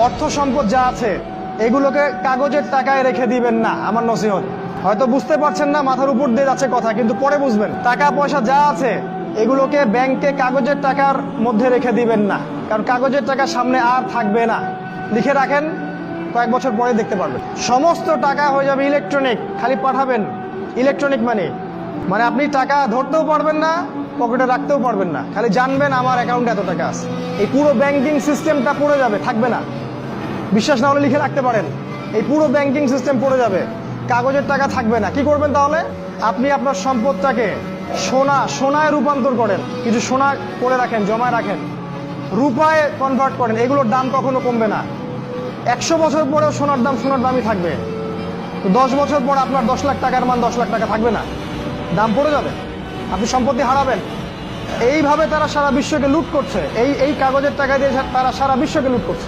অর্থ সম্পদ যা আছে এগুলোকে কাগজের টাকায় রেখে দিবেন না। আমার নসিহত, হয়তো বুঝতে পারছেন না, মাথার উপর দিয়ে যাচ্ছে কথা, কিন্তু পরে বুঝবেন। টাকা পয়সা যা আছে এগুলোকে ব্যাংকে কাগজের টাকার মধ্যে রেখে দিবেন না, কারণ কাগজের টাকা সামনে আর থাকবে না। লিখে রাখেন, কয়েক বছর পরে দেখতে পারবেন সমস্ত টাকা হয়ে যাবে ইলেকট্রনিক। খালি পাঠাবেন ইলেকট্রনিক মানি, মানে আপনি টাকা ধরতেও পারবেন না, পকেটে রাখতেও পারবেন না, খালি জানবেন আমার অ্যাকাউন্টে এত টাকা আছে। এই পুরো ব্যাংকিং সিস্টেমটা পড়ে যাবে, থাকবে না। বিশ্বাস না হলে লিখে রাখতে পারেন, এই পুরো ব্যাংকিং সিস্টেম পড়ে যাবে, কাগজের টাকা থাকবে না। কি করবেন তাহলে? আপনি আপনার সম্পদটাকে সোনায় রূপান্তর করেন, কিছু সোনা করে রাখেন, জমায় রাখেন, রূপায় কনভার্ট করেন। এগুলোর দাম কখনো কমবে না। 100 বছর পরেও সোনার দামই থাকবে। তো 10 বছর পর আপনার 10 লাখ টাকার মান 10 লাখ টাকা থাকবে না, দাম পড়ে যাবে, আপনি সম্পত্তি হারাবেন। এইভাবে তারা সারা বিশ্বকে লুট করছে, এই কাগজের টাকা দিয়ে তারা সারা বিশ্বকে লুট করছে।